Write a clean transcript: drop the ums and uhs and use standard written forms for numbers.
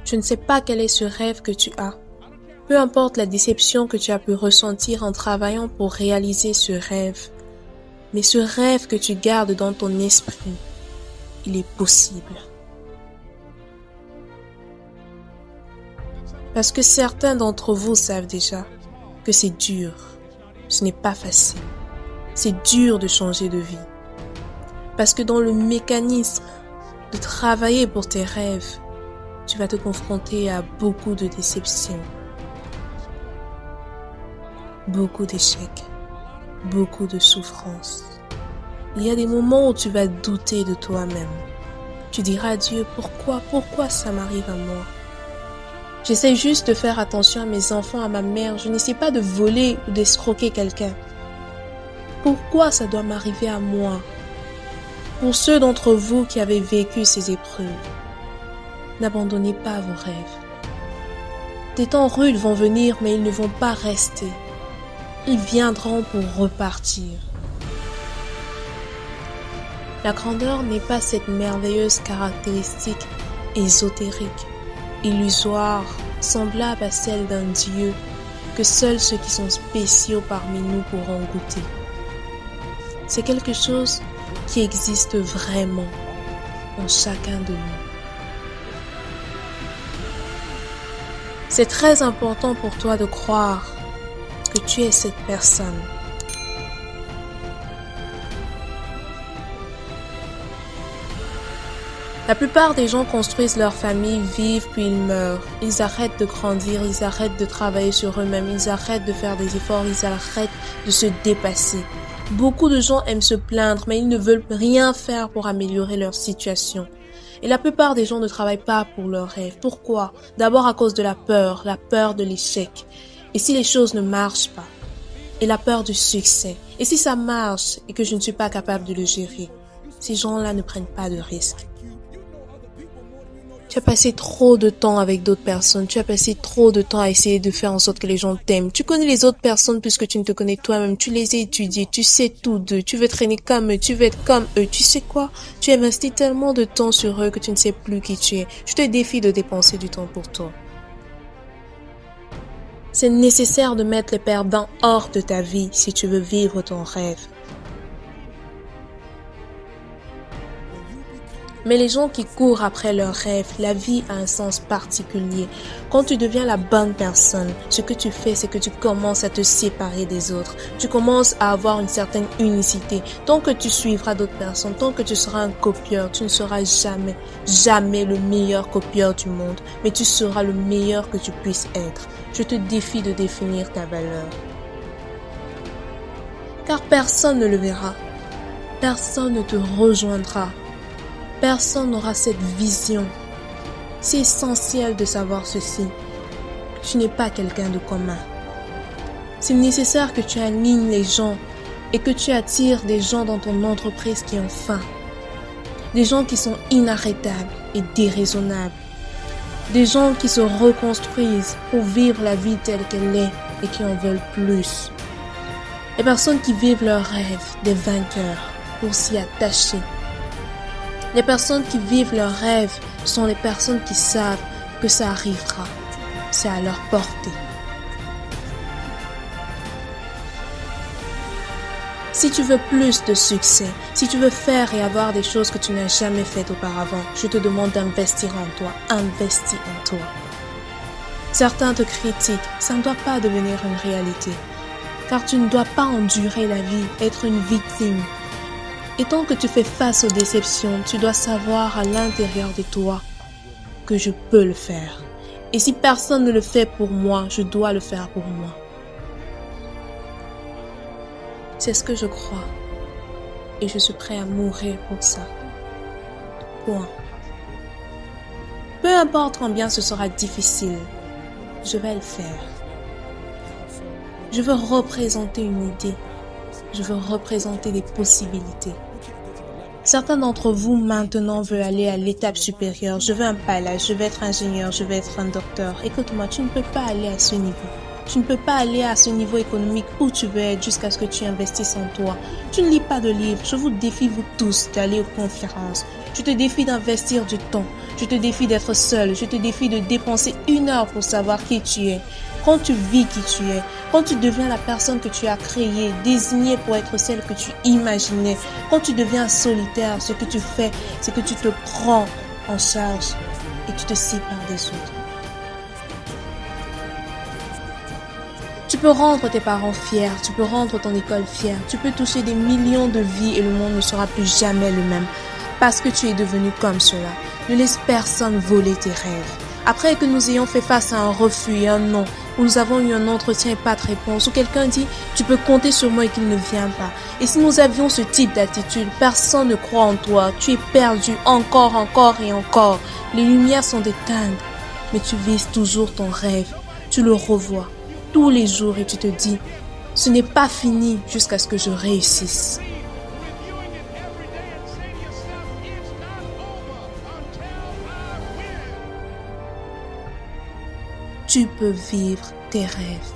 Tu ne sais pas quel est ce rêve que tu as. Peu importe la déception que tu as pu ressentir en travaillant pour réaliser ce rêve, mais ce rêve que tu gardes dans ton esprit, il est possible. Parce que certains d'entre vous savent déjà que c'est dur, ce n'est pas facile. C'est dur de changer de vie. Parce que dans le mécanisme de travailler pour tes rêves, tu vas te confronter à beaucoup de déceptions, beaucoup d'échecs, beaucoup de souffrances. Il y a des moments où tu vas douter de toi-même. Tu diras à Dieu, pourquoi ça m'arrive à moi? J'essaie juste de faire attention à mes enfants, à ma mère. Je n'essaie pas de voler ou d'escroquer quelqu'un. Pourquoi ça doit m'arriver à moi? Pour ceux d'entre vous qui avez vécu ces épreuves, n'abandonnez pas vos rêves. Des temps rudes vont venir, mais ils ne vont pas rester. Ils viendront pour repartir. La grandeur n'est pas cette merveilleuse caractéristique ésotérique, illusoire, semblable à celle d'un Dieu, que seuls ceux qui sont spéciaux parmi nous pourront goûter. C'est quelque chose qui existe vraiment en chacun de nous. C'est très important pour toi de croire que tu es cette personne. La plupart des gens construisent leur famille, vivent puis ils meurent. Ils arrêtent de grandir, ils arrêtent de travailler sur eux-mêmes, ils arrêtent de faire des efforts, ils arrêtent de se dépasser. Beaucoup de gens aiment se plaindre, mais ils ne veulent rien faire pour améliorer leur situation. Et la plupart des gens ne travaillent pas pour leurs rêves. Pourquoi? D'abord à cause de la peur de l'échec. Et si les choses ne marchent pas? Et la peur du succès. Et si ça marche et que je ne suis pas capable de le gérer? Ces gens-là ne prennent pas de risques. Tu as passé trop de temps avec d'autres personnes. Tu as passé trop de temps à essayer de faire en sorte que les gens t'aiment. Tu connais les autres personnes plus que tu ne te connais toi-même. Tu les as étudiées. Tu sais tout d'eux. Tu veux traîner comme eux. Tu veux être comme eux. Tu sais quoi? Tu as investi tellement de temps sur eux que tu ne sais plus qui tu es. Je te défie de dépenser du temps pour toi. C'est nécessaire de mettre les perdants hors de ta vie si tu veux vivre ton rêve. Mais les gens qui courent après leurs rêves, la vie a un sens particulier. Quand tu deviens la bonne personne, ce que tu fais, c'est que tu commences à te séparer des autres. Tu commences à avoir une certaine unicité. Tant que tu suivras d'autres personnes, tant que tu seras un copieur, tu ne seras jamais le meilleur copieur du monde. Mais tu seras le meilleur que tu puisses être. Je te défie de définir ta valeur. Car personne ne le verra. Personne ne te rejoindra. Personne n'aura cette vision. C'est essentiel de savoir ceci. Tu n'es pas quelqu'un de commun. C'est nécessaire que tu alignes les gens et que tu attires des gens dans ton entreprise qui ont faim. Des gens qui sont inarrêtables et déraisonnables. Des gens qui se reconstruisent pour vivre la vie telle qu'elle est et qui en veulent plus. Les personnes qui vivent leurs rêves, des vainqueurs, pour s'y attacher. Les personnes qui vivent leurs rêves sont les personnes qui savent que ça arrivera. C'est à leur portée. Si tu veux plus de succès, si tu veux faire et avoir des choses que tu n'as jamais faites auparavant, je te demande d'investir en toi. Investis en toi. Certains te critiquent, ça ne doit pas devenir une réalité. Car tu ne dois pas endurer la vie, être une victime. Et tant que tu fais face aux déceptions, tu dois savoir à l'intérieur de toi que je peux le faire. Et si personne ne le fait pour moi, je dois le faire pour moi. C'est ce que je crois. Et je suis prêt à mourir pour ça. Point. Peu importe combien ce sera difficile, je vais le faire. Je veux représenter une idée. Je veux représenter des possibilités. Certains d'entre vous maintenant veulent aller à l'étape supérieure. Je veux un palace, je veux être ingénieur, je veux être un docteur. Écoute-moi, tu ne peux pas aller à ce niveau. Tu ne peux pas aller à ce niveau économique où tu veux être jusqu'à ce que tu investisses en toi. Tu ne lis pas de livres. Je vous défie, vous tous, d'aller aux conférences. Je te défie d'investir du temps. Je te défie d'être seul. Je te défie de dépenser 1 heure pour savoir qui tu es. Quand tu vis qui tu es, quand tu deviens la personne que tu as créée, désignée pour être celle que tu imaginais, quand tu deviens solitaire, ce que tu fais, c'est que tu te prends en charge et tu te sépares des autres. Tu peux rendre tes parents fiers, tu peux rendre ton école fière, tu peux toucher des millions de vies et le monde ne sera plus jamais le même parce que tu es devenu comme cela. Ne laisse personne voler tes rêves. Après que nous ayons fait face à un refus et un non, où nous avons eu un entretien et pas de réponse, où quelqu'un dit « tu peux compter sur moi » et qu'il ne vient pas. Et si nous avions ce type d'attitude, personne ne croit en toi, tu es perdu encore et encore. Les lumières sont éteintes, mais tu vises toujours ton rêve, tu le revois tous les jours et tu te dis « ce n'est pas fini jusqu'à ce que je réussisse ». Tu peux vivre tes rêves.